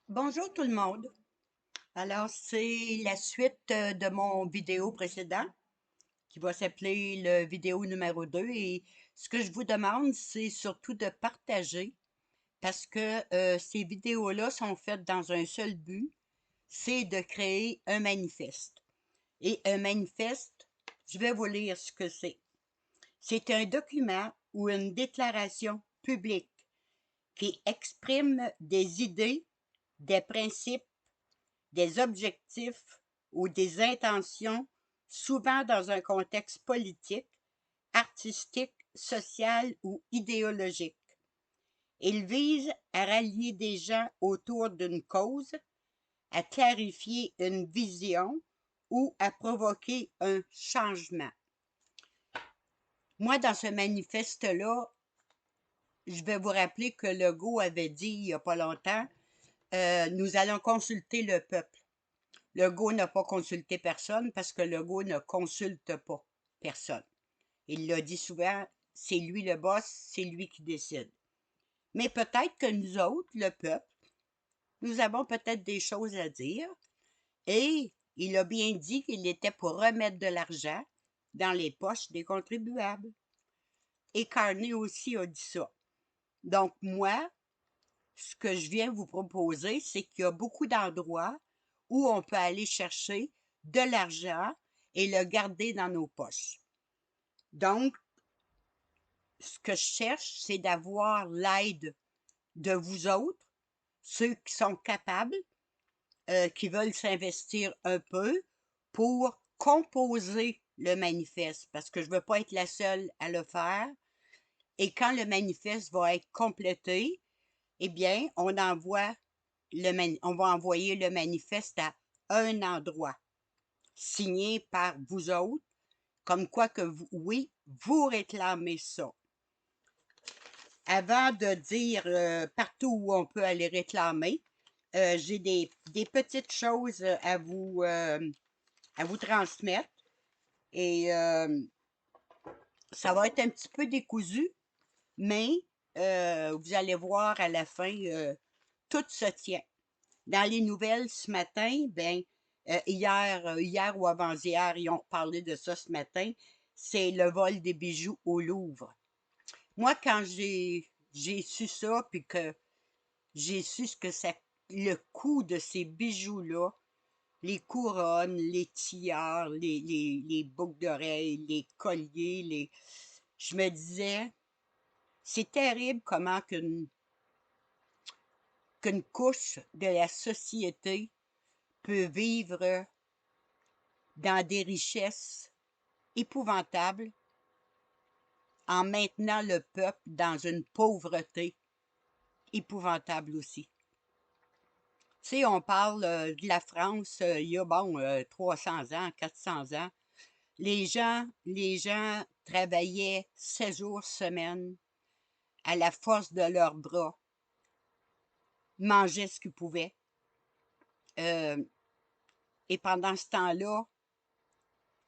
Bonjour tout le monde. Alors, c'est la suite de mon vidéo précédent qui va s'appeler le vidéo numéro 2. Et ce que je vous demande, c'est surtout de partager parce que ces vidéos-là sont faites dans un seul but, c'est de créer un manifeste. Et un manifeste, je vais vous lire ce que c'est. C'est un document ou une déclaration publique qui exprime des idées, des principes, des objectifs ou des intentions, souvent dans un contexte politique, artistique, social ou idéologique. Il vise à rallier des gens autour d'une cause, à clarifier une vision ou à provoquer un changement. Moi, dans ce manifeste-là, je vais vous rappeler que Legault avait dit il n'y a pas longtemps, nous allons consulter le peuple. Legault n'a pas consulté personne parce que Legault ne consulte pas personne. Il l'a dit souvent, c'est lui le boss, c'est lui qui décide. Mais peut-être que nous autres, le peuple, nous avons peut-être des choses à dire et il a bien dit qu'il était pour remettre de l'argent dans les poches des contribuables. Et Carney aussi a dit ça. Donc moi, ce que je viens vous proposer, c'est qu'il y a beaucoup d'endroits où on peut aller chercher de l'argent et le garder dans nos poches. Donc, ce que je cherche, c'est d'avoir l'aide de vous autres, ceux qui sont capables, qui veulent s'investir un peu pour composer le manifeste, parce que je ne veux pas être la seule à le faire. Et quand le manifeste va être complété, eh bien, on va envoyer le manifeste à un endroit, signé par vous autres, comme quoi que vous, oui, vous réclamez ça. Avant de dire partout où on peut aller réclamer, j'ai des petites choses à vous transmettre. Et ça va être un petit peu décousu, mais vous allez voir à la fin, tout se tient. Dans les nouvelles ce matin, ben, hier ou avant-hier, ils ont parlé de ça ce matin, c'est le vol des bijoux au Louvre. Moi, quand j'ai su ça, puis que j'ai su ce que ça, le coût de ces bijoux-là, les couronnes, les tiares, les boucles d'oreilles, les colliers, je me disais, c'est terrible comment qu'une couche de la société peut vivre dans des richesses épouvantables en maintenant le peuple dans une pauvreté épouvantable aussi. Tu sais, on parle de la France il y a, 300 ans, 400 ans. Les gens travaillaient 7 jours semaine à la force de leurs bras, mangeaient ce qu'ils pouvaient. Euh, et pendant ce temps-là,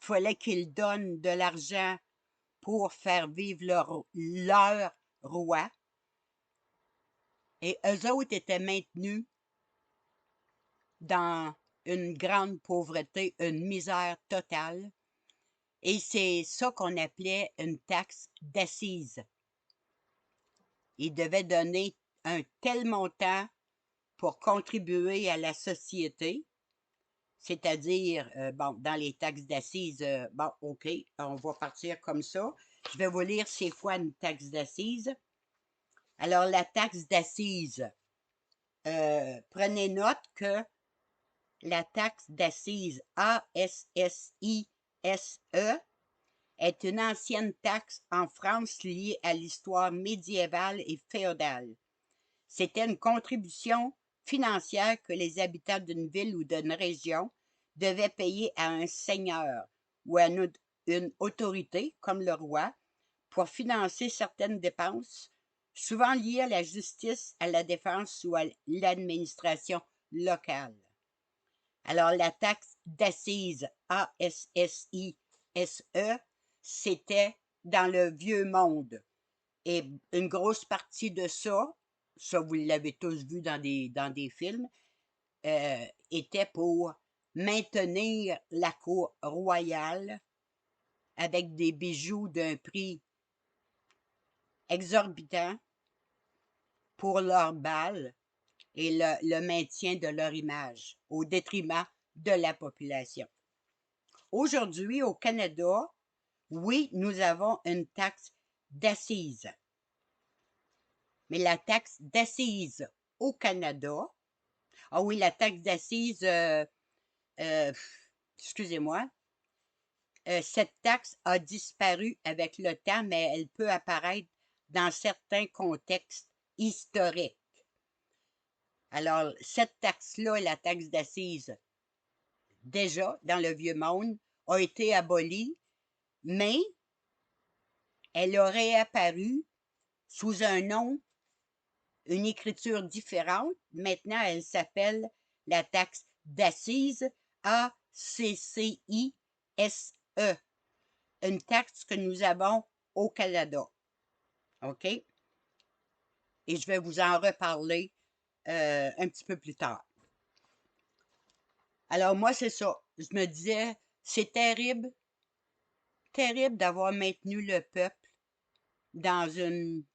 il fallait qu'ils donnent de l'argent pour faire vivre leur roi. Et eux autres étaient maintenus dans une grande pauvreté, une misère totale. Et c'est ça qu'on appelait une taxe d'assises. Ils devaient donner un tel montant pour contribuer à la société, c'est-à-dire, bon, dans les taxes d'assises, bon, OK, on va partir comme ça. Je vais vous lire c'est quoi une taxe d'assises. Alors, la taxe d'assises, prenez note que la taxe d'assises ASSISE est une ancienne taxe en France liée à l'histoire médiévale et féodale. C'était une contribution financière que les habitants d'une ville ou d'une région devaient payer à un seigneur ou à une autorité, comme le roi, pour financer certaines dépenses, souvent liées à la justice, à la défense ou à l'administration locale. Alors, la taxe d'assises ASSISE, c'était dans le vieux monde. Et une grosse partie de ça, ça vous l'avez tous vu dans des films, était pour maintenir la cour royale avec des bijoux d'un prix exorbitant pour leur bal et le maintien de leur image au détriment de la population. Aujourd'hui, au Canada, oui, nous avons une taxe d'assises. Mais la taxe d'assises au Canada, ah oui, la taxe d'assises, excusez-moi, cette taxe a disparu avec le temps, mais elle peut apparaître dans certains contextes historiques. Alors, cette taxe-là, la taxe d'assises, déjà, dans le Vieux Monde, a été abolie, mais elle aurait apparu sous un nom, une écriture différente. Maintenant, elle s'appelle la taxe d'assises, ACCISE, une taxe que nous avons au Canada. OK? Et je vais vous en reparler un petit peu plus tard. Alors moi, c'est ça. Je me disais, c'est terrible, terrible d'avoir maintenu le peuple dans une...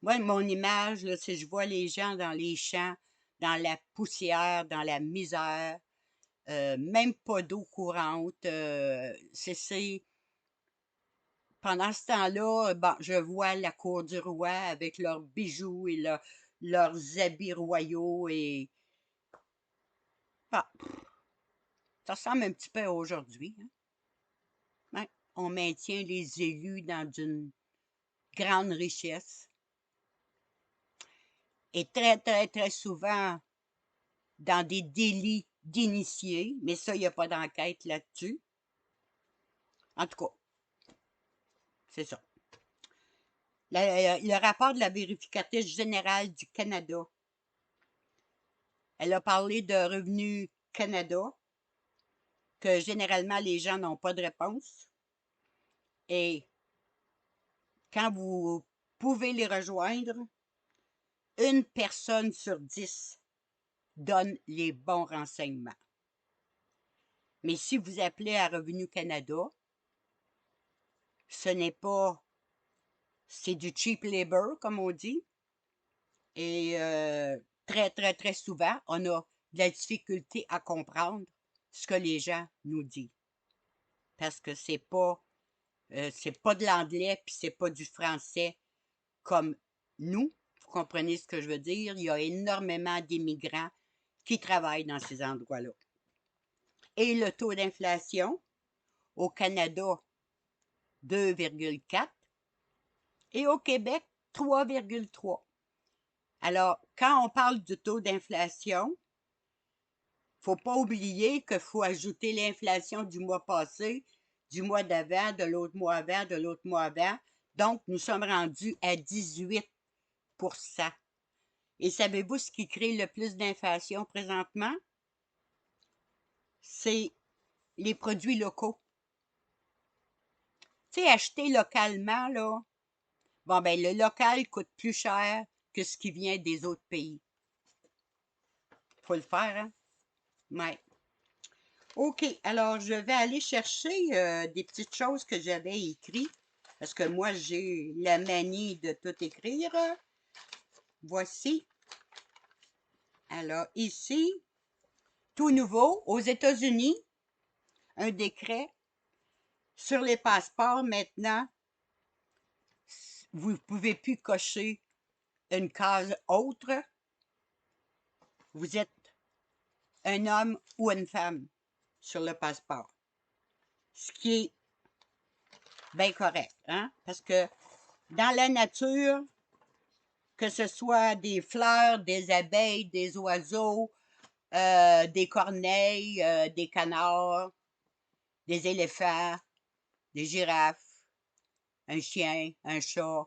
Moi, mon image, là, c'est je vois les gens dans les champs, dans la poussière, dans la misère, même pas d'eau courante. Pendant ce temps-là, bon, je vois la cour du roi avec leurs bijoux et leurs habits royaux et... Ah, ça ressemble un petit peu à aujourd'hui, hein? Ouais, on maintient les élus dans une grande richesse et très, très, très souvent dans des délits d'initiés, mais ça, il n'y a pas d'enquête là-dessus. En tout cas, c'est ça. Le rapport de la vérificatrice générale du Canada, elle a parlé de Revenu Canada, que généralement les gens n'ont pas de réponse. Et quand vous pouvez les rejoindre, une personne sur 10 donne les bons renseignements. Mais si vous appelez à Revenu Canada, ce n'est pas... C'est du cheap labor, comme on dit. Et très, très, très souvent, on a de la difficulté à comprendre ce que les gens nous disent. Parce que c'est pas de l'anglais, puis c'est pas du français comme nous. Vous comprenez ce que je veux dire? Il y a énormément d'immigrants qui travaillent dans ces endroits-là. Et le taux d'inflation au Canada, 2,4 et au Québec, 3,3. Alors, quand on parle du taux d'inflation, faut pas oublier qu'il faut ajouter l'inflation du mois passé, du mois d'avant, de l'autre mois avant, de l'autre mois avant. Donc, nous sommes rendus à 18%. Et savez-vous ce qui crée le plus d'inflation présentement? C'est les produits locaux. Tu sais, acheter localement, là, bon, ben, le local coûte plus cher que ce qui vient des autres pays. Faut le faire, hein? Ouais. OK, alors je vais aller chercher des petites choses que j'avais écrites, parce que moi, j'ai la manie de tout écrire. Voici. Alors, ici, tout nouveau, aux États-Unis, un décret sur les passeports maintenant, vous ne pouvez plus cocher une case autre. Vous êtes un homme ou une femme sur le passeport. Ce qui est bien correct, hein? Parce que dans la nature, que ce soit des fleurs, des abeilles, des oiseaux, des corneilles, des canards, des éléphants, des girafes, un chien, un chat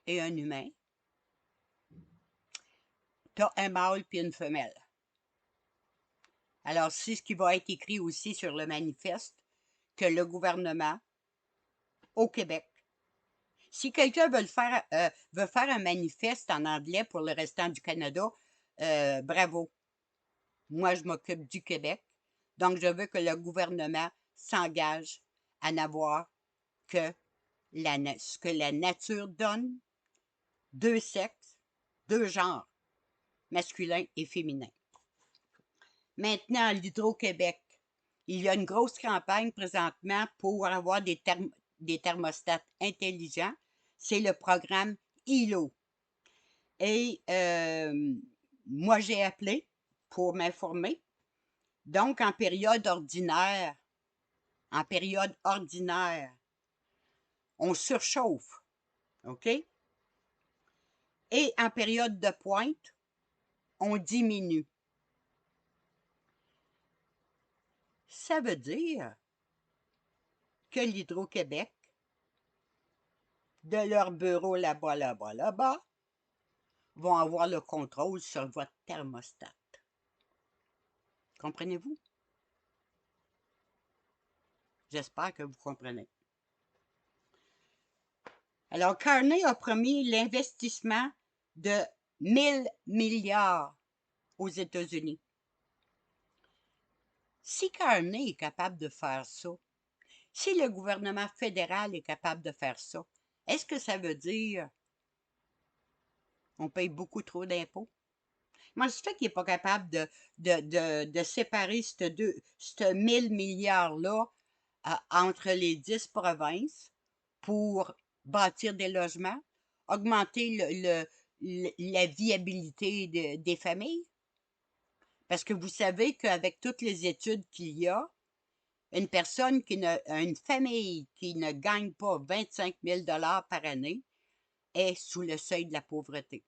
et un humain, tu as un mâle puis une femelle. Alors, c'est ce qui va être écrit aussi sur le manifeste que le gouvernement au Québec. Si quelqu'un veut faire un manifeste en anglais pour le restant du Canada, bravo. Moi, je m'occupe du Québec. Donc, je veux que le gouvernement s'engage à n'avoir que ce que la nature donne, deux sexes, deux genres, masculin et féminin. Maintenant, l'Hydro-Québec, il y a une grosse campagne présentement pour avoir des thermostats intelligents. C'est le programme ILO. Et moi, j'ai appelé pour m'informer. Donc, en période ordinaire, on surchauffe, OK? Et en période de pointe, on diminue. Ça veut dire que l'Hydro-Québec, de leur bureau là-bas, là-bas, là-bas, vont avoir le contrôle sur votre thermostat. Comprenez-vous? J'espère que vous comprenez. Alors, Carney a promis l'investissement de 1000 milliards aux États-Unis. Si Carney est capable de faire ça, si le gouvernement fédéral est capable de faire ça, est-ce que ça veut dire qu'on paye beaucoup trop d'impôts? Moi, je fait qu'il n'est pas capable de séparer ce 1000 milliards-là entre les 10 provinces pour bâtir des logements, augmenter la viabilité des familles? Parce que vous savez qu'avec toutes les études qu'il y a, une famille qui ne gagne pas 25 000 par année est sous le seuil de la pauvreté.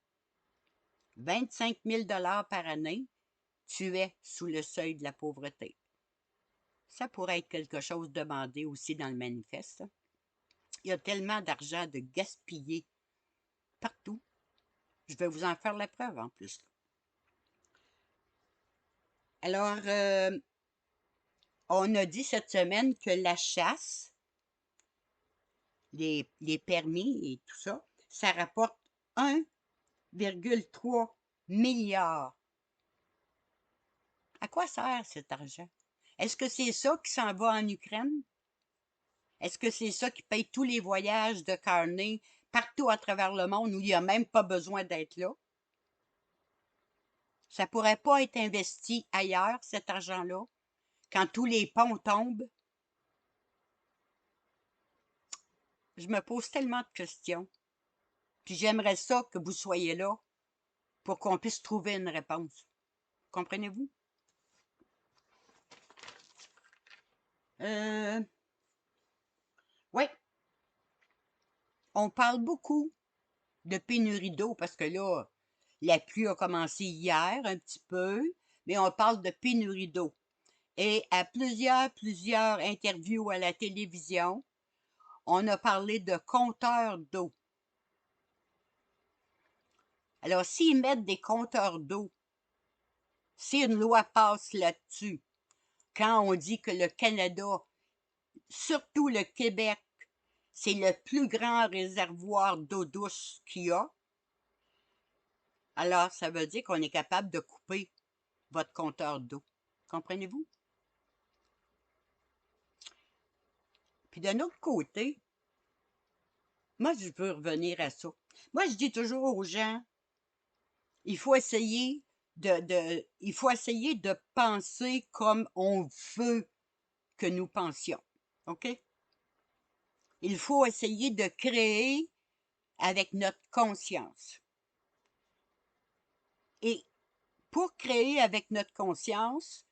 25 000 par année, tu es sous le seuil de la pauvreté. Ça pourrait être quelque chose demandé aussi dans le manifeste. Il y a tellement d'argent de gaspillé partout. Je vais vous en faire la preuve en plus. Alors, on a dit cette semaine que la chasse, les permis et tout ça, ça rapporte 1,3 milliard. À quoi sert cet argent? Est-ce que c'est ça qui s'en va en Ukraine? Est-ce que c'est ça qui paye tous les voyages de Carney partout à travers le monde où il n'y a même pas besoin d'être là? Ça pourrait pas être investi ailleurs, cet argent-là, quand tous les ponts tombent? Je me pose tellement de questions. Puis j'aimerais ça que vous soyez là pour qu'on puisse trouver une réponse. Comprenez-vous? Oui, on parle beaucoup de pénurie d'eau parce que là, la pluie a commencé hier un petit peu, mais on parle de pénurie d'eau. Et à plusieurs interviews à la télévision, on a parlé de compteurs d'eau. Alors, s'ils mettent des compteurs d'eau, si une loi passe là-dessus, quand on dit que le Canada, surtout le Québec, c'est le plus grand réservoir d'eau douce qu'il y a, alors ça veut dire qu'on est capable de couper votre compteur d'eau. Comprenez-vous? Puis d'un autre côté, moi, je veux revenir à ça. Moi, je dis toujours aux gens, il faut essayer il faut essayer de penser comme on veut que nous pensions. OK? Il faut essayer de créer avec notre conscience. Et pour créer avec notre conscience,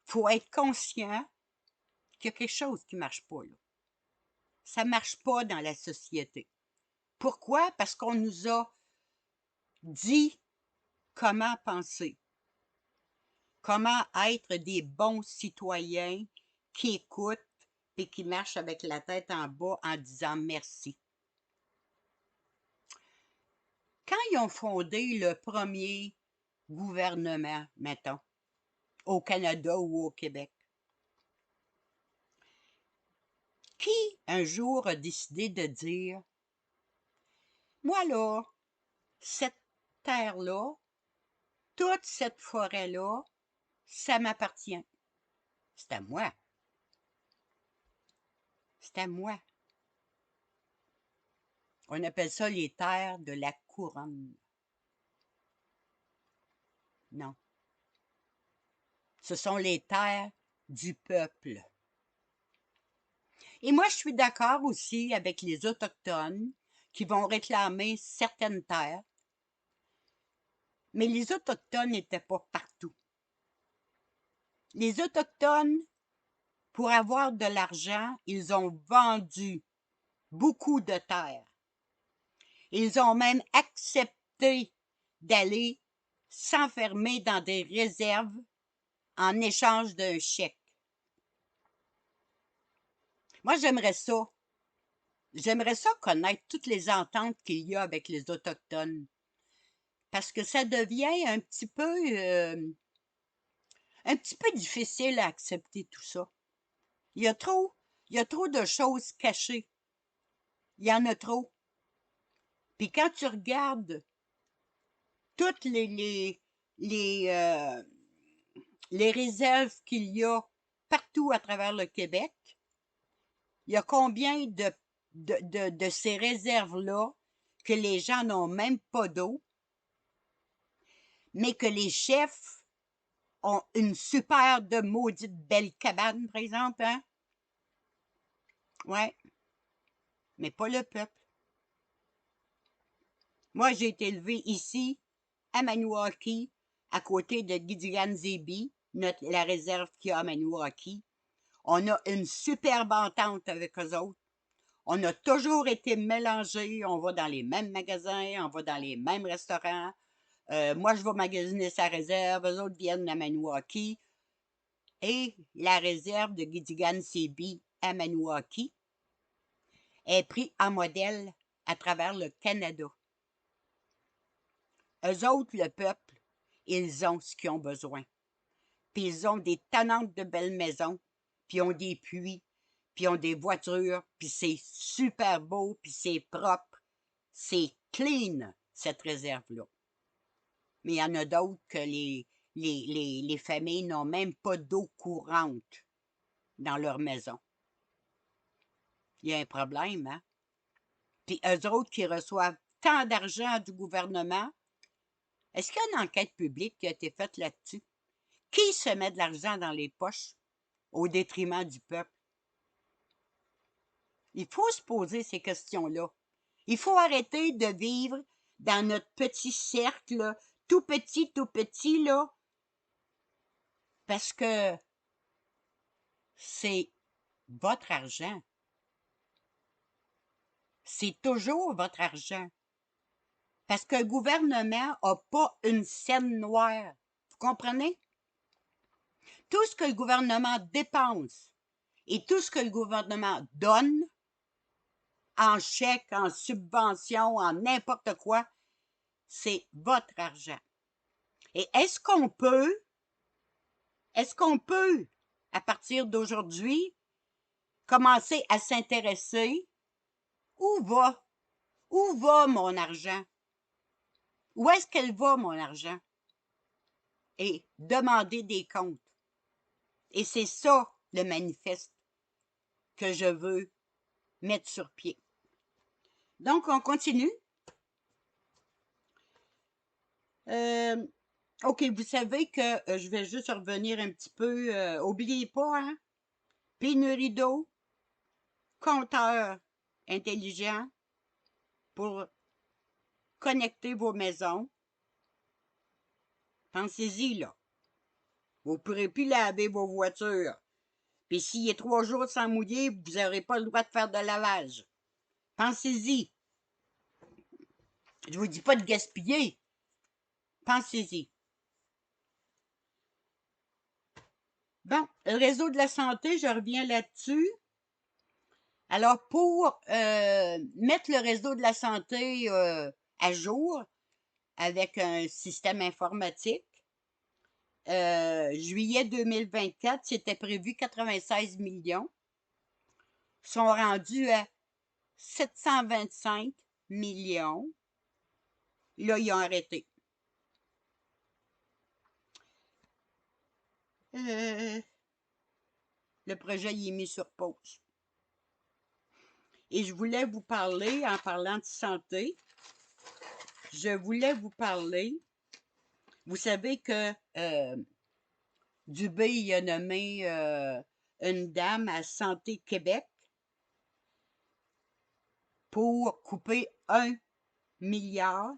il faut être conscient qu'il y a quelque chose qui ne marche pas là. Ça ne marche pas dans la société. Pourquoi? Parce qu'on nous a dit comment penser, comment être des bons citoyens qui écoutent et qui marchent avec la tête en bas en disant merci. Quand ils ont fondé le premier gouvernement, mettons, au Canada ou au Québec, qui un jour a décidé de dire, moi là, cette terre-là, toute cette forêt-là, ça m'appartient. C'est à moi. C'est à moi. On appelle ça les terres de la couronne. Non. Ce sont les terres du peuple. Et moi, je suis d'accord aussi avec les Autochtones qui vont réclamer certaines terres, mais les Autochtones n'étaient pas partout. Les Autochtones, pour avoir de l'argent, ils ont vendu beaucoup de terres. Ils ont même accepté d'aller s'enfermer dans des réserves en échange d'un chèque. Moi, j'aimerais ça. J'aimerais ça connaître toutes les ententes qu'il y a avec les Autochtones. Parce que ça devient un petit peu difficile à accepter tout ça. Il y a trop, il y a trop de choses cachées. Il y en a trop. Puis quand tu regardes toutes les réserves qu'il y a partout à travers le Québec, il y a combien de ces réserves-là que les gens n'ont même pas d'eau, mais que les chefs ont une super de maudite belle cabane, par exemple, hein? Ouais, mais pas le peuple. Moi, j'ai été élevée ici, à Maniwaki, à côté de Gidjigan-Zibi, la réserve qu'il y a à Maniwaki. On a une superbe entente avec eux autres. On a toujours été mélangés. On va dans les mêmes magasins, on va dans les mêmes restaurants. Moi, je vais magasiner sa réserve, eux autres viennent à Maniwaki. Et la réserve de Gidjigan-Zibi à Maniwaki est prise en modèle à travers le Canada. Eux autres, le peuple, ils ont ce qu'ils ont besoin. Puis ils ont des tannantes de belles maisons, puis ils ont des puits, puis ils ont des voitures, puis c'est super beau, puis c'est propre. C'est clean, cette réserve-là. Mais il y en a d'autres que les familles n'ont même pas d'eau courante dans leur maison. Il y a un problème, hein? Puis eux autres qui reçoivent tant d'argent du gouvernement, est-ce qu'il y a une enquête publique qui a été faite là-dessus? Qui se met de l'argent dans les poches au détriment du peuple? Il faut se poser ces questions-là. Il faut arrêter de vivre dans notre petit cercle, tout petit, là, parce que c'est votre argent. C'est toujours votre argent. Parce que le gouvernement n'a pas une scène noire. Vous comprenez? Tout ce que le gouvernement dépense et tout ce que le gouvernement donne, en chèque, en subvention, en n'importe quoi, c'est votre argent. Et est-ce qu'on peut, à partir d'aujourd'hui, commencer à s'intéresser où va mon argent? Où est-ce qu'elle va, mon argent? Et demander des comptes. Et c'est ça, le manifeste que je veux mettre sur pied. Donc, on continue. OK, vous savez que je vais juste revenir un petit peu. Oubliez pas, hein? Pénurie d'eau, compteur intelligent pour connecter vos maisons. Pensez-y, là. Vous ne pourrez plus laver vos voitures. Puis s'il est 3 jours sans mouiller, vous n'aurez pas le droit de faire de lavage. Pensez-y. Je vous dis pas de gaspiller. Pensez-y. Bon, le réseau de la santé, je reviens là-dessus. Alors, pour mettre le réseau de la santé à jour avec un système informatique, juillet 2024, c'était prévu 96 millions. Ils sont rendus à 725 millions. Là, ils ont arrêté. le projet il est mis sur pause. Et je voulais vous parler, en parlant de santé, je voulais vous parler, vous savez que Dubé il a nommé une dame à Santé Québec pour couper 1 milliard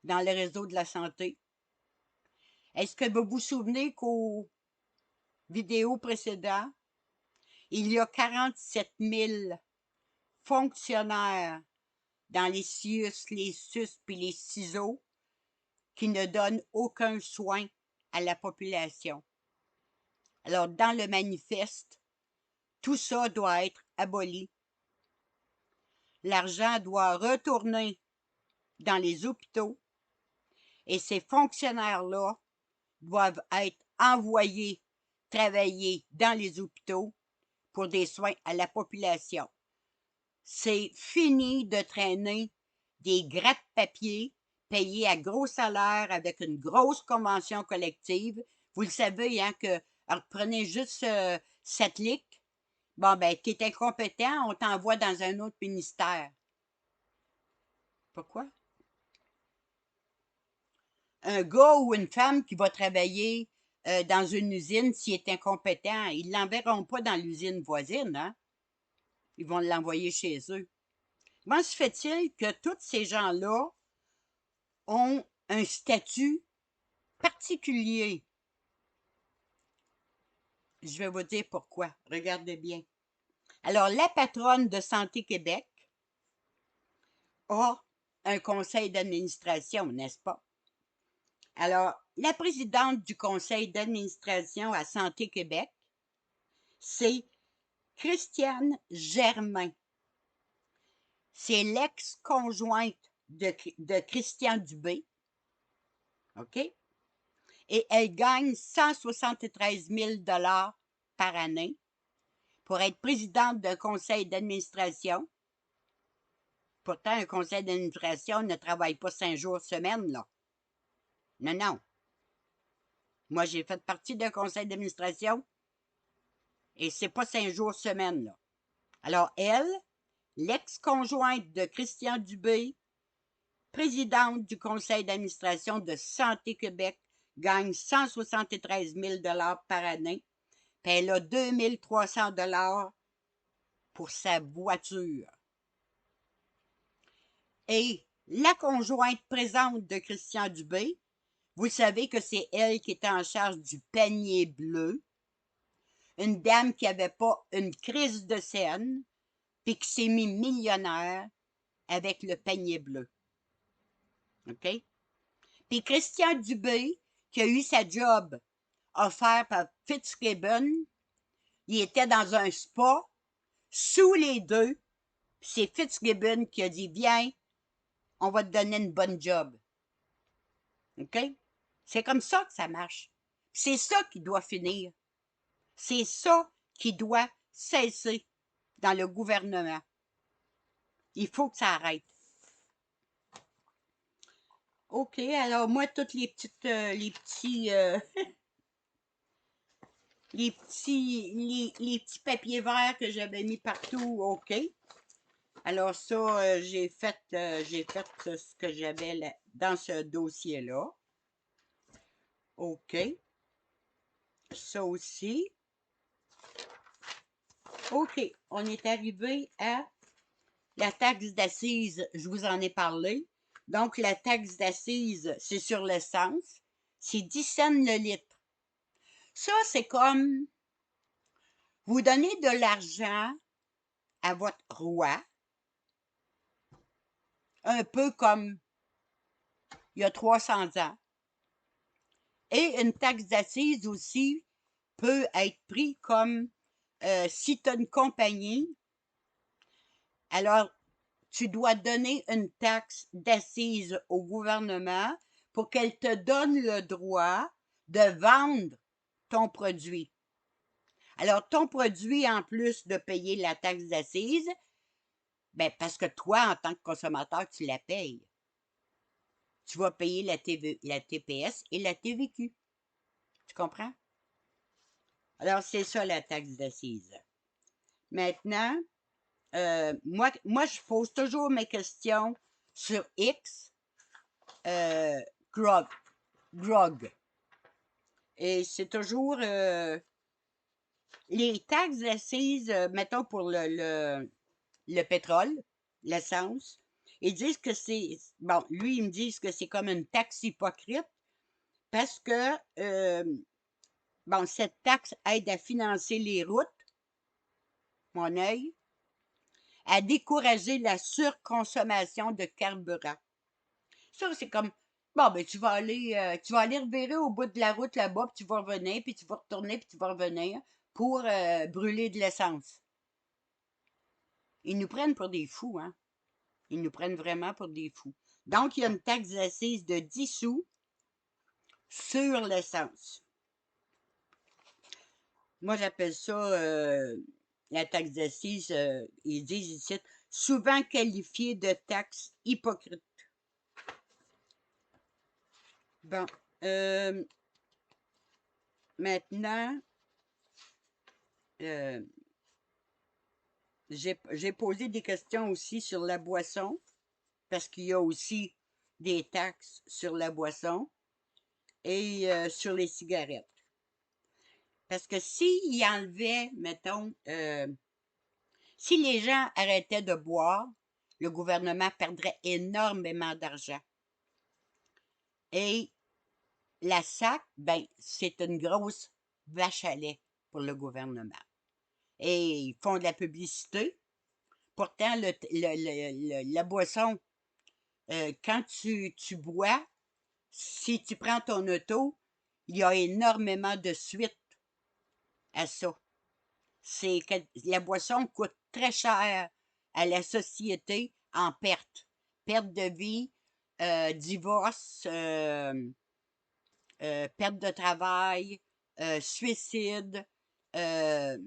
dans le réseau de la santé. Est-ce que vous vous souvenez qu'aux vidéos précédentes, il y a 47 000 fonctionnaires dans les CIUS, les SUS et les CISO qui ne donnent aucun soin à la population. Alors, dans le manifeste, tout ça doit être aboli. L'argent doit retourner dans les hôpitaux et ces fonctionnaires-là doivent être envoyés travailler dans les hôpitaux pour des soins à la population. C'est fini de traîner des gratte-papiers payés à gros salaire avec une grosse convention collective. Vous le savez, hein, que prenez juste cette ligue. Bon, ben, tu es incompétent, on t'envoie dans un autre ministère. Pourquoi? Un gars ou une femme qui va travailler dans une usine, s'il est incompétent, ils ne l'enverront pas dans l'usine voisine, hein? Ils vont l'envoyer chez eux. Comment se fait-il que tous ces gens-là ont un statut particulier? Je vais vous dire pourquoi. Regardez bien. Alors, la patronne de Santé Québec a un conseil d'administration, n'est-ce pas? Alors, la présidente du conseil d'administration à Santé Québec, c'est Christiane Germain. C'est l'ex-conjointe de Christian Dubé. OK? Et elle gagne 173 000 $ par année pour être présidente d'un conseil d'administration. Pourtant, un conseil d'administration ne travaille pas 5 jours semaine, là. Non, non. Moi, j'ai fait partie d'un conseil d'administration et c'est pas 5 jours semaine, là. Alors, elle, l'ex-conjointe de Christian Dubé, présidente du conseil d'administration de Santé Québec, gagne 173 000 $ par année. Puis elle a 2 300 $ pour sa voiture. Et la conjointe présente de Christian Dubé, vous savez que c'est elle qui était en charge du panier bleu. Une dame qui n'avait pas une crise de scène, puis qui s'est mis millionnaire avec le panier bleu. OK? Puis Christian Dubé, qui a eu sa job offert par Fitzgibbon, il était dans un spa, sous les deux, puis c'est Fitzgibbon qui a dit « Viens, on va te donner une bonne job. » OK? C'est comme ça que ça marche. C'est ça qui doit finir. C'est ça qui doit cesser dans le gouvernement. Il faut que ça arrête. OK, alors moi, toutes les petites, les petits papiers verts que j'avais mis partout, OK. Alors ça, j'ai fait ce que j'avais dans ce dossier-là. OK. Ça aussi. OK, on est arrivé à la taxe d'assises, je vous en ai parlé. Donc, la taxe d'assises, c'est sur l'essence. C'est 10 cents le litre. Ça, c'est comme vous donnez de l'argent à votre roi, un peu comme il y a 300 ans. Et une taxe d'assises aussi peut être prise comme si tu as une compagnie, alors tu dois donner une taxe d'assises au gouvernement pour qu'elle te donne le droit de vendre ton produit. Alors, ton produit, en plus de payer la taxe d'assises, ben parce que toi, en tant que consommateur, tu la payes. Tu vas payer la TPS et la TVQ. Tu comprends? Alors, c'est ça la taxe d'assises. Maintenant, moi, je pose toujours mes questions sur X, euh, Grog. Grog. Et c'est toujours les taxes d'assises, mettons pour le pétrole, l'essence. Ils disent que c'est. Bon, lui, ils me disent que c'est comme une taxe hypocrite parce que, bon, cette taxe aide à financer les routes, mon œil, à décourager la surconsommation de carburant. Ça, c'est comme, bon, ben, tu vas aller revirer au bout de la route là-bas, puis tu vas revenir, puis tu vas retourner, puis tu vas revenir pour brûler de l'essence. Ils nous prennent pour des fous, hein? Ils nous prennent vraiment pour des fous. Donc, il y a une taxe d'assises de 10 sous sur l'essence. Moi, j'appelle ça la taxe d'assises, ils disent ici, souvent qualifiée de taxe hypocrite. Bon, maintenant, euh, j'ai posé des questions aussi sur la boisson, parce qu'il y a aussi des taxes sur la boisson et sur les cigarettes. Parce que s'ils enlevaient, mettons, si les gens arrêtaient de boire, le gouvernement perdrait énormément d'argent. Et la SAC, ben, c'est une grosse vache à lait pour le gouvernement. Et ils font de la publicité. Pourtant, la boisson, quand tu bois, si tu prends ton auto, il y a énormément de suites à ça. C'est que la boisson coûte très cher à la société en perte. Perte de vie, divorce, perte de travail, suicide, euh,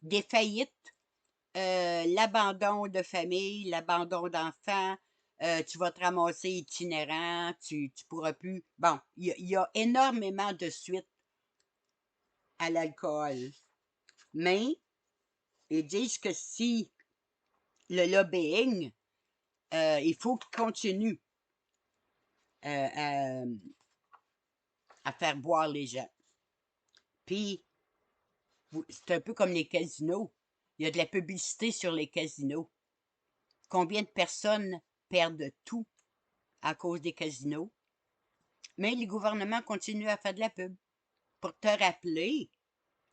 des faillites, l'abandon de famille, l'abandon d'enfants, tu vas te ramasser itinérant, tu pourras plus. Bon, il y a énormément de suites à l'alcool. Mais ils disent que si le lobbying, il faut qu'il continue à, à faire boire les gens. Puis, c'est un peu comme les casinos. Il y a de la publicité sur les casinos. Combien de personnes perdent tout à cause des casinos? Mais les gouvernements continuent à faire de la pub pour te rappeler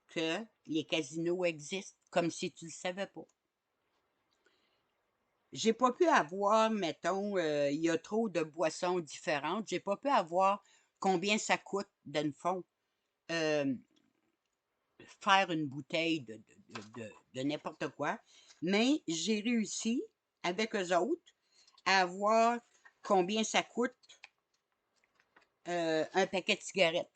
que les casinos existent, comme si tu ne le savais pas. J'ai pas pu avoir, mettons, il y a trop de boissons différentes. J'ai pas pu avoir combien ça coûte, dans le fond, euh, faire une bouteille de n'importe quoi. Mais j'ai réussi, avec eux autres, à voir combien ça coûte un paquet de cigarettes.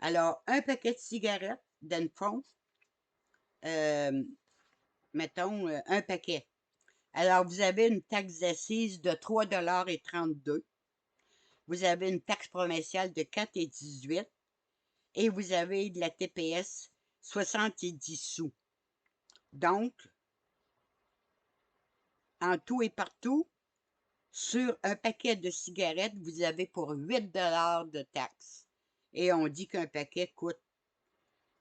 Alors, un paquet de cigarettes, dans le fond, euh, mettons, un paquet. Alors, vous avez une taxe d'assises de 3,32 $. Vous avez une taxe provinciale de 4,18 $ et vous avez de la TPS 70 sous. Donc, en tout et partout, sur un paquet de cigarettes, vous avez pour 8 $ de taxes. Et on dit qu'un paquet coûte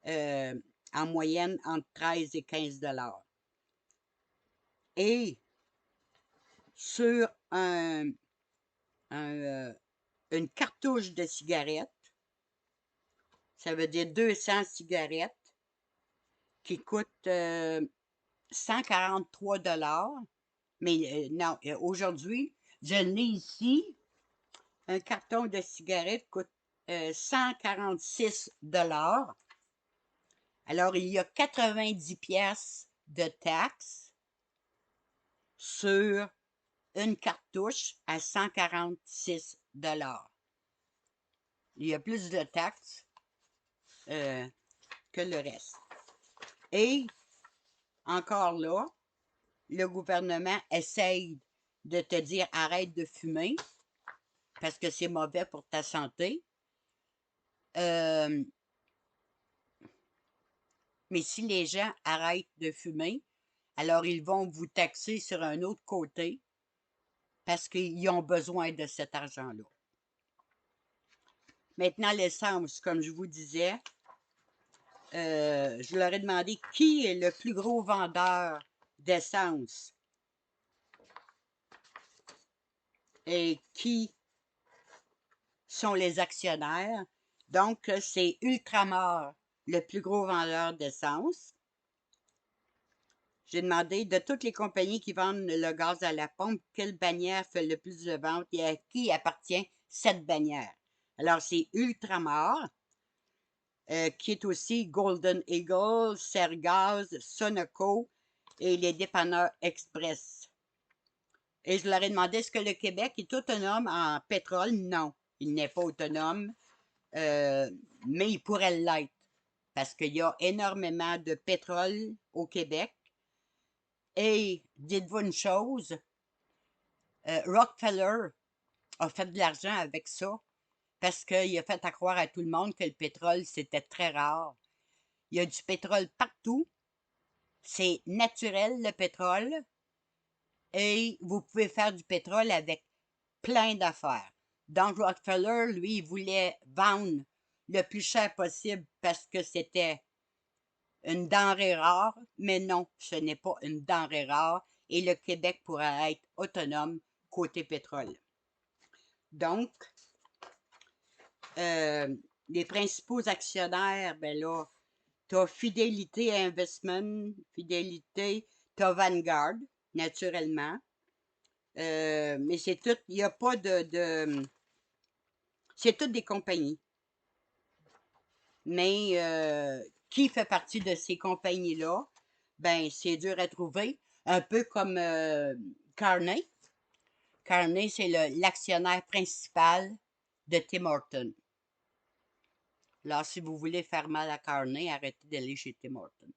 en moyenne entre 13 et 15 $. Et sur un, une cartouche de cigarettes, ça veut dire 200 cigarettes qui coûtent 143 $. Mais non, aujourd'hui, je l'ai ici, un carton de cigarettes coûte 146 $. Alors, il y a 90 pièces de taxes sur une cartouche à 146 $. Il y a plus de taxes que le reste. Et encore là, le gouvernement essaye de te dire arrête de fumer parce que c'est mauvais pour ta santé. Mais si les gens arrêtent de fumer, alors ils vont vous taxer sur un autre côté parce qu'ils ont besoin de cet argent-là. Maintenant, l'essence, comme je vous disais, je leur ai demandé qui est le plus gros vendeur d'essence et qui sont les actionnaires. Donc, c'est Ultramar, le plus gros vendeur d'essence. J'ai demandé de toutes les compagnies qui vendent le gaz à la pompe, quelle bannière fait le plus de ventes et à qui appartient cette bannière. Alors, c'est Ultramar, qui est aussi Golden Eagle, Sergaz, Sonoco et les dépanneurs Express. Et je leur ai demandé, est-ce que le Québec est autonome en pétrole? Non, il n'est pas autonome, mais il pourrait l'être parce qu'il y a énormément de pétrole au Québec. Et dites-vous une chose, Rockefeller a fait de l'argent avec ça parce qu'il a fait à croire à tout le monde que le pétrole, c'était très rare. Il y a du pétrole partout. C'est naturel, le pétrole. Et vous pouvez faire du pétrole avec plein d'affaires. Donc, Rockefeller, lui, il voulait vendre le plus cher possible parce que c'était une denrée rare, mais non, ce n'est pas une denrée rare et le Québec pourrait être autonome côté pétrole. Donc, les principaux actionnaires, ben là, tu as Fidelity Investment, Fidelity, tu as Vanguard, naturellement. Mais c'est tout, il n'y a pas c'est toutes des compagnies. Mais qui fait partie de ces compagnies-là? Ben, c'est dur à trouver. Un peu comme Carney. Carney, c'est l'actionnaire principal de Tim Hortons. Alors, si vous voulez faire mal à Carney, arrêtez d'aller chez Tim Hortons.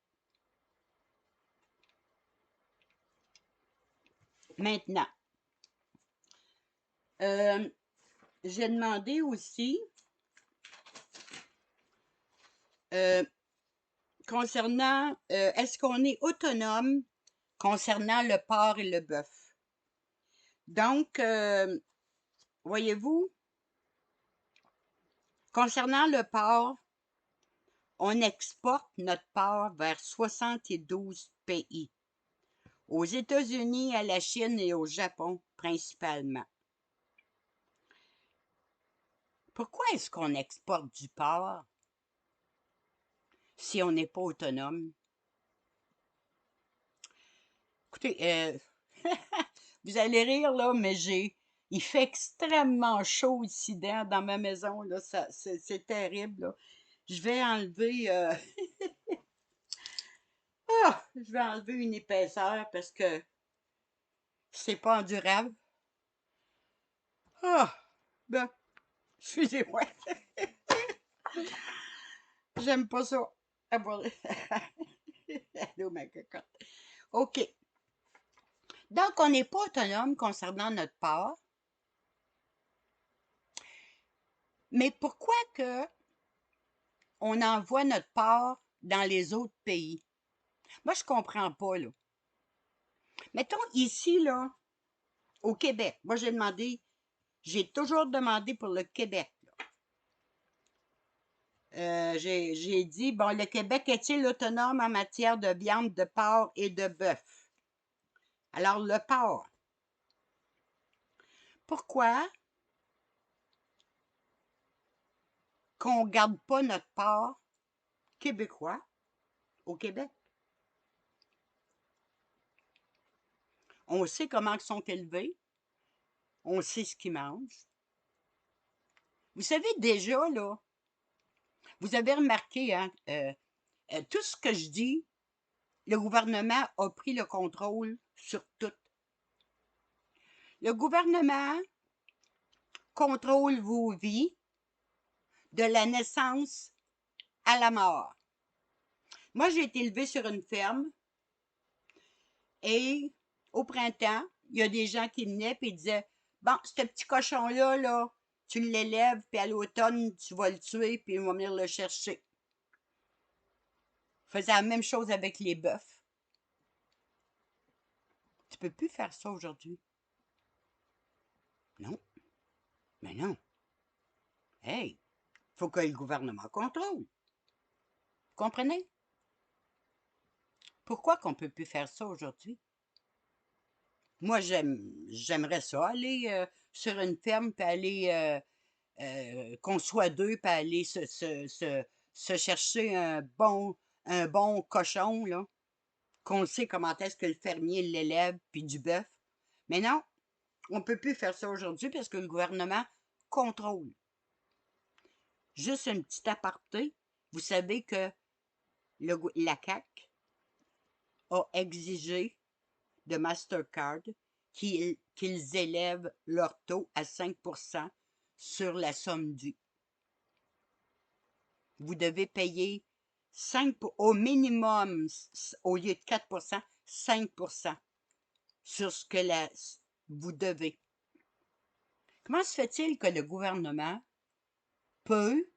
Maintenant, j'ai demandé aussi concernant est-ce qu'on est autonome concernant le porc et le bœuf. Donc, voyez-vous, concernant le porc, on exporte notre porc vers 72 pays. Aux États-Unis, à la Chine et au Japon principalement. Pourquoi est-ce qu'on exporte du porc si on n'est pas autonome? Écoutez, vous allez rire là, mais il fait extrêmement chaud ici dans ma maison, là, c'est terrible, là. Je vais enlever, je vais enlever une épaisseur parce que c'est pas endurable. Ah, ben, excusez-moi, j'aime pas ça. Allô, ma cocotte. OK. Donc, on n'est pas autonome concernant notre porc. Mais pourquoi que on envoie notre porc dans les autres pays? Moi, je comprends pas, là. Mettons ici, là, au Québec. Moi, j'ai toujours demandé pour le Québec. J'ai dit, bon, le Québec est-il autonome en matière de viande de porc et de bœuf? Alors, le porc. Pourquoi qu'on ne garde pas notre porc québécois au Québec? On sait comment ils sont élevés. On sait ce qu'ils mangent. Vous savez déjà, là, vous avez remarqué, hein, tout ce que je dis, le gouvernement a pris le contrôle sur tout. Le gouvernement contrôle vos vies de la naissance à la mort. Moi, j'ai été élevée sur une ferme et au printemps, il y a des gens qui venaient et disaient, bon, ce petit cochon-là, là, tu l'élèves, puis à l'automne, tu vas le tuer, puis il va venir le chercher. faisait la même chose avec les bœufs. Tu peux plus faire ça aujourd'hui. Non, mais non. Hey, faut que le gouvernement contrôle. Vous comprenez? Pourquoi qu'on peut plus faire ça aujourd'hui? Moi, j'aimerais ça, aller sur une ferme, puis aller, qu'on soit deux, puis aller se chercher un bon cochon, là, qu'on sait comment est-ce que le fermier l'élève, puis du bœuf. Mais non, on ne peut plus faire ça aujourd'hui parce que le gouvernement contrôle. Juste un petit aparté, vous savez que la CAQ a exigé de Mastercard qu'ils élèvent leur taux à 5% sur la somme due. Vous devez payer au minimum, au lieu de 4%, 5% sur ce que vous devez. Comment se fait-il que le gouvernement peut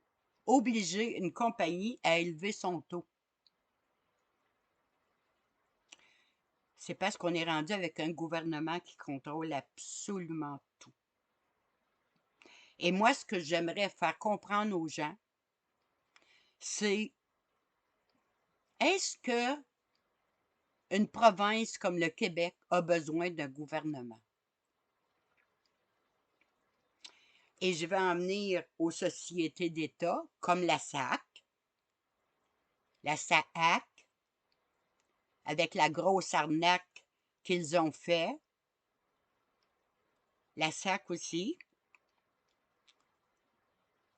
obliger une compagnie à élever son taux? C'est parce qu'on est rendu avec un gouvernement qui contrôle absolument tout. Et moi, ce que j'aimerais faire comprendre aux gens, c'est est-ce que une province comme le Québec a besoin d'un gouvernement? Et je vais en venir aux sociétés d'État comme la SAAC, avec la grosse arnaque qu'ils ont fait, la SAC aussi.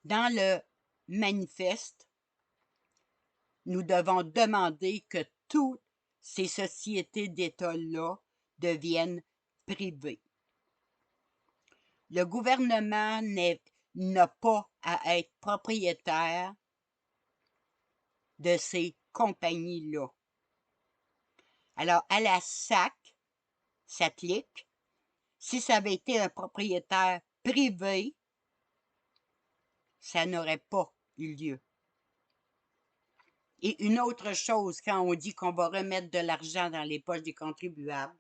Dans le manifeste, nous devons demander que toutes ces sociétés d'État-là deviennent privées. Le gouvernement n'a pas à être propriétaire de ces compagnies-là. Alors, à la SAC, SATLIC, si ça avait été un propriétaire privé, ça n'aurait pas eu lieu. Et une autre chose, quand on dit qu'on va remettre de l'argent dans les poches des contribuables,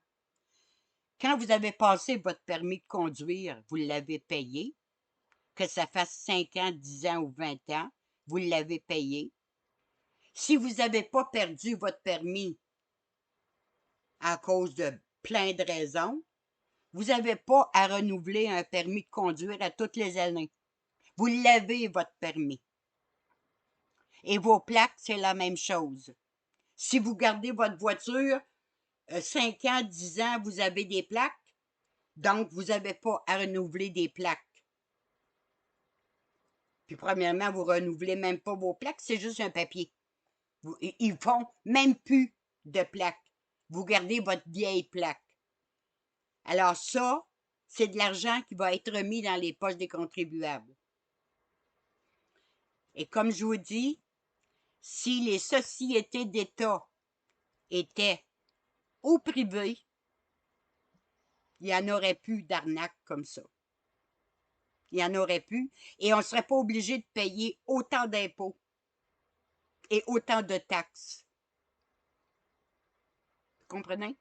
quand vous avez passé votre permis de conduire, vous l'avez payé, que ça fasse 5 ans, 10 ans ou 20 ans, vous l'avez payé. Si vous n'avez pas perdu votre permis à cause de plein de raisons, vous n'avez pas à renouveler un permis de conduire à toutes les années. Vous l'avez, votre permis. Et vos plaques, c'est la même chose. Si vous gardez votre voiture, 5 ans, 10 ans, vous avez des plaques, donc vous n'avez pas à renouveler des plaques. Puis premièrement, vous ne renouvelez même pas vos plaques, c'est juste un papier. Ils font même plus de plaques. Vous gardez votre vieille plaque. Alors ça, c'est de l'argent qui va être remis dans les poches des contribuables. Et comme je vous dis, si les sociétés d'État étaient au privé, il n'y en aurait plus d'arnaques comme ça. Il n'y en aurait plus. Et on ne serait pas obligé de payer autant d'impôts et autant de taxes. Vous comprenez?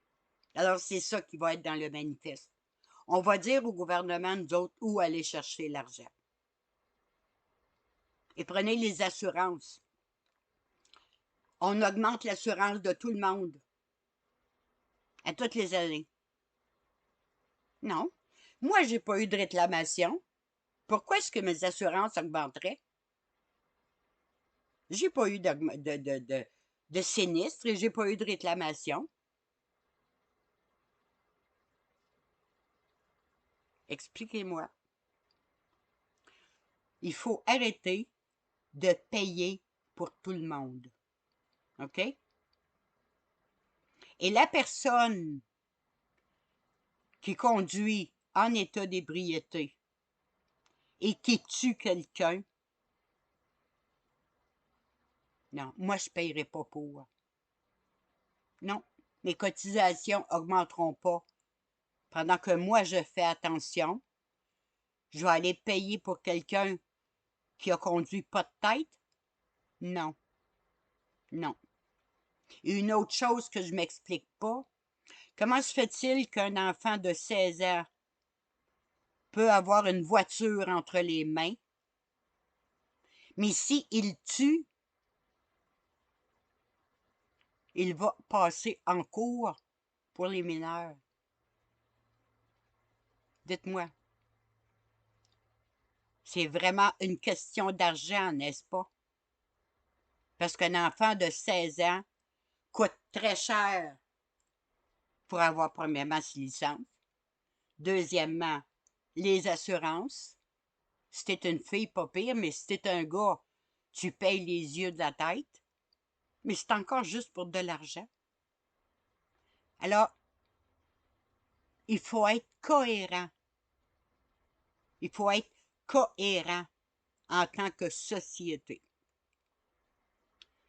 Alors, c'est ça qui va être dans le manifeste. On va dire au gouvernement, nous autres, où aller chercher l'argent. Et prenez les assurances. On augmente l'assurance de tout le monde à toutes les années. Non. Moi, j'ai pas eu de réclamation. Pourquoi est-ce que mes assurances augmenteraient? J'ai pas eu de sinistre et j'ai pas eu de réclamation. Expliquez-moi. Il faut arrêter de payer pour tout le monde. OK? Et la personne qui conduit en état d'ébriété et qui tue quelqu'un, non, moi, je ne paierai pas pour. Non, mes cotisations n'augmenteront pas. Pendant que moi, je fais attention, je vais aller payer pour quelqu'un qui a conduit pas de tête? Non, non. Et une autre chose que je m'explique pas, comment se fait-il qu'un enfant de 16 ans peut avoir une voiture entre les mains, mais si il tue, il va passer en cours pour les mineurs? Dites-moi, c'est vraiment une question d'argent, n'est-ce pas? Parce qu'un enfant de 16 ans coûte très cher pour avoir premièrement ses licences. Deuxièmement, les assurances. Si t'es une fille, pas pire, mais si t'es un gars, tu payes les yeux de la tête. Mais c'est encore juste pour de l'argent. Alors, il faut être cohérent. Il faut être cohérent en tant que société.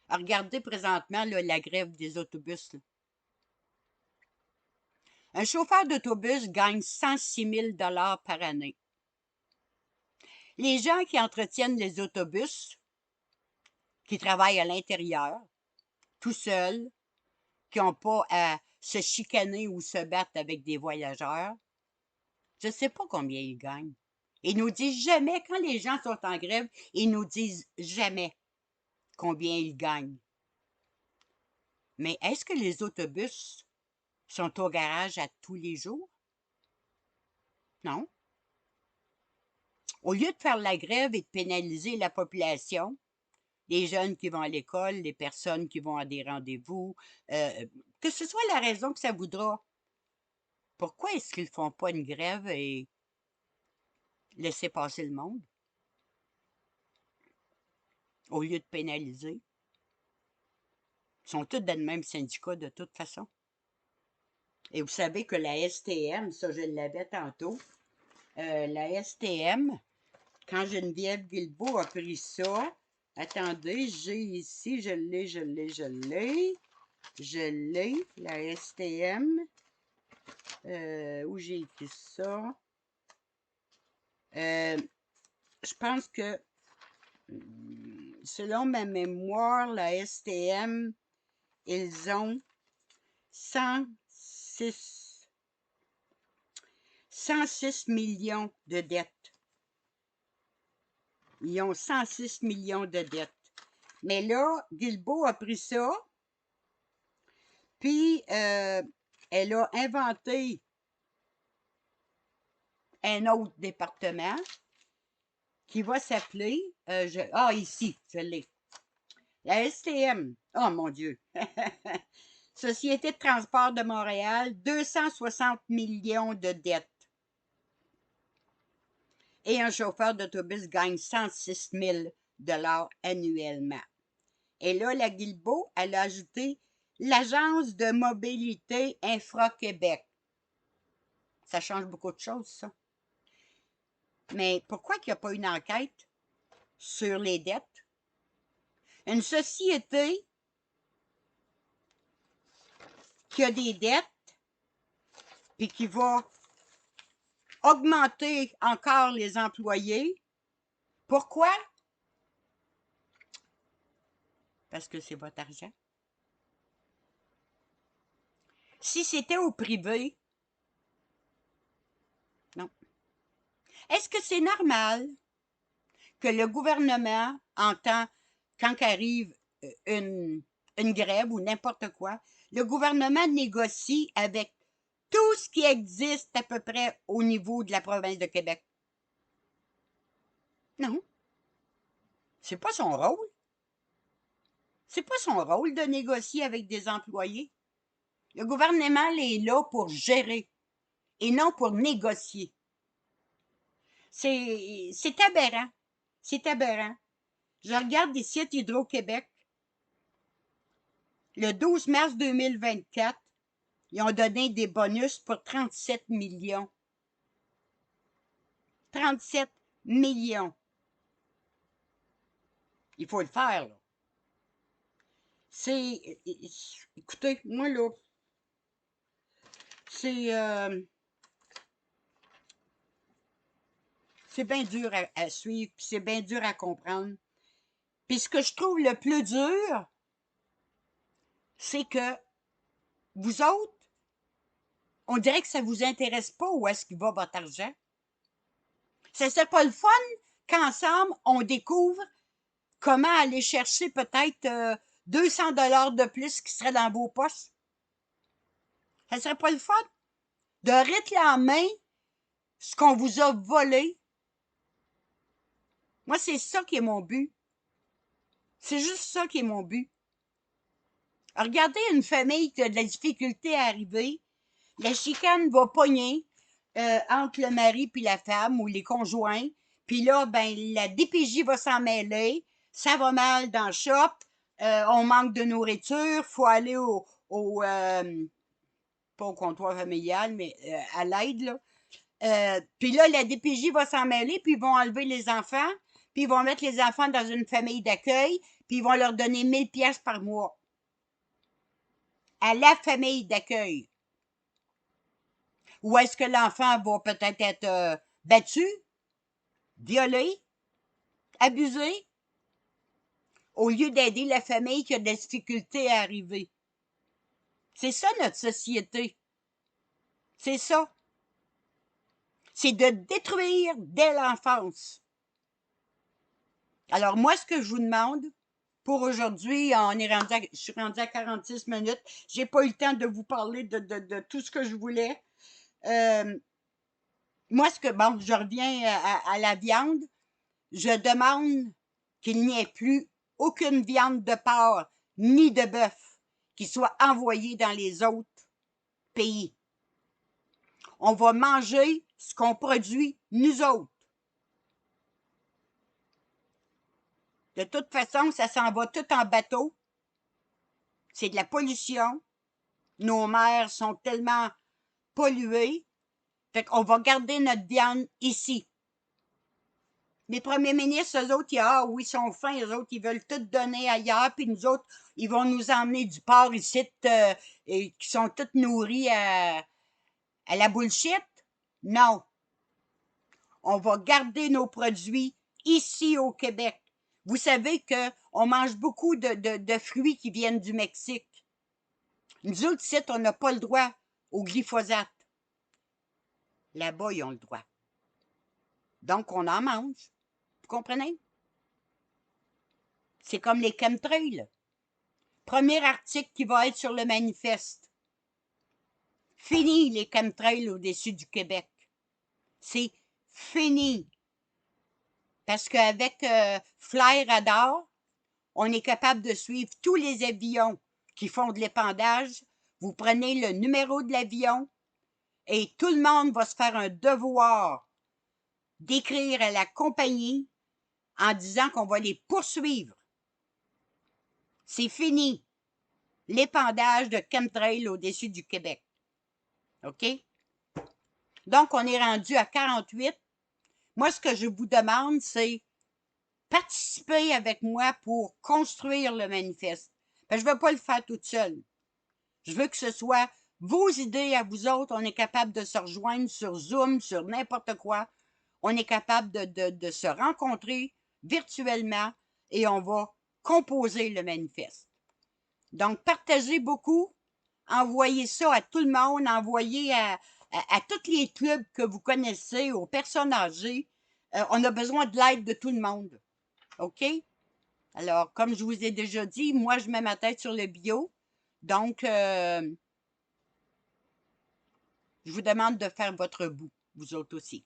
Alors, regardez présentement là, la grève des autobus. Là. Un chauffeur d'autobus gagne 106 000 par année. Les gens qui entretiennent les autobus, qui travaillent à l'intérieur, tout seuls, qui n'ont pas à se chicaner ou se battre avec des voyageurs, je ne sais pas combien ils gagnent. Ils nous disent jamais, quand les gens sont en grève, ils nous disent jamais combien ils gagnent. Mais est-ce que les autobus sont au garage à tous les jours? Non. Au lieu de faire la grève et de pénaliser la population, les jeunes qui vont à l'école, les personnes qui vont à des rendez-vous, que ce soit la raison que ça voudra, pourquoi est-ce qu'ils ne font pas une grève et laisser passer le monde au lieu de pénaliser? Ils sont tous dans le même syndicat de toute façon. Et vous savez que la STM, ça je l'avais tantôt, la STM, quand Geneviève Guilbeault a pris ça, attendez, j'ai ici, je l'ai, la STM, où j'ai écrit ça, je pense que, selon ma mémoire, la STM, ils ont 106 millions de dettes. Ils ont 106 millions de dettes. Mais là, Guilbeault a pris ça, puis elle a inventé un autre département qui va s'appeler, ici, je l'ai. La STM, oh mon Dieu, Société de transport de Montréal, 260 millions de dettes. Et un chauffeur d'autobus gagne 106 000 annuellement. Et là, la Guilbeault, elle a ajouté l'Agence de mobilité Infra-Québec. Ça change beaucoup de choses, ça. Mais pourquoi il n'y a pas une enquête sur les dettes? Une société qui a des dettes et qui va augmenter encore les employés. Pourquoi? Parce que c'est votre argent. Si c'était au privé, non. Est-ce que c'est normal que le gouvernement entend, quand arrive une grève ou n'importe quoi, le gouvernement négocie avec tout ce qui existe à peu près au niveau de la province de Québec? Non. C'est pas son rôle. C'est pas son rôle de négocier avec des employés. Le gouvernement est là pour gérer et non pour négocier. C'est aberrant. C'est aberrant. Je regarde des sites Hydro-Québec. Le 12 mars 2024, ils ont donné des bonus pour 37 millions. 37 millions. Il faut le faire, là. Écoutez, moi, là, c'est bien dur à suivre, puis c'est bien dur à comprendre. Puis ce que je trouve le plus dur, c'est que vous autres, on dirait que ça vous intéresse pas où est-ce qu'il va votre argent. Ça serait pas le fun qu'ensemble, on découvre comment aller chercher peut-être 200 $ de plus qui seraient dans vos poches? Ça serait pas le fun de réclamer ce qu'on vous a volé? Moi, c'est ça qui est mon but. C'est juste ça qui est mon but. Regardez une famille qui a de la difficulté à arriver, la chicane va pogner entre le mari puis la femme ou les conjoints, puis là, ben, la DPJ va s'en mêler, ça va mal dans le shop, on manque de nourriture, faut aller pas au comptoir familial, mais à l'aide, là. Puis là, la DPJ va s'en mêler, puis ils vont enlever les enfants, puis ils vont mettre les enfants dans une famille d'accueil, puis ils vont leur donner 1000 pièces par mois. À la famille d'accueil. Ou est-ce que l'enfant va peut-être être battu, violé, abusé, au lieu d'aider la famille qui a des difficultés à arriver? C'est ça notre société. C'est ça. C'est de détruire dès l'enfance. Alors moi, ce que je vous demande pour aujourd'hui, je suis rendue à 46 minutes. J'ai pas eu le temps de vous parler de tout ce que je voulais. Moi, je reviens à la viande. Je demande qu'il n'y ait plus aucune viande de porc ni de bœuf qui soit envoyée dans les autres pays. On va manger ce qu'on produit nous autres. De toute façon, ça s'en va tout en bateau. C'est de la pollution. Nos mers sont tellement polluées. Fait qu'on va garder notre viande ici. Les premiers ministres, eux autres, ils sont fins, eux autres, ils veulent tout donner ailleurs, puis nous autres, ils vont nous emmener du porc ici, et qui sont tous nourris à la bullshit. Non. On va garder nos produits ici au Québec. Vous savez qu'on mange beaucoup de fruits qui viennent du Mexique. Nous autres, ici, on n'a pas le droit au glyphosate. Là-bas, ils ont le droit. Donc, on en mange. Vous comprenez? C'est comme les chemtrails. Premier article qui va être sur le manifeste. Fini les chemtrails au-dessus du Québec. C'est fini. Parce qu'avec Fly Radar, on est capable de suivre tous les avions qui font de l'épandage. Vous prenez le numéro de l'avion et tout le monde va se faire un devoir d'écrire à la compagnie en disant qu'on va les poursuivre. C'est fini. L'épandage de chemtrails au-dessus du Québec. OK? Donc, on est rendu à 48. Moi, ce que je vous demande, c'est participer avec moi pour construire le manifeste. Je ne veux pas le faire toute seule. Je veux que ce soit vos idées à vous autres. On est capable de se rejoindre sur Zoom, sur n'importe quoi. On est capable de se rencontrer virtuellement et on va composer le manifeste. Donc, partagez beaucoup. Envoyez ça à tout le monde. Envoyez à tous les clubs que vous connaissez, aux personnes âgées. On a besoin de l'aide de tout le monde. OK? Alors, comme je vous ai déjà dit, moi, je mets ma tête sur le bio. Donc, je vous demande de faire votre bout, vous autres aussi.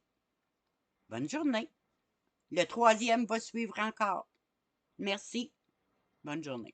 Bonne journée. Le 3e va suivre encore. Merci. Bonne journée.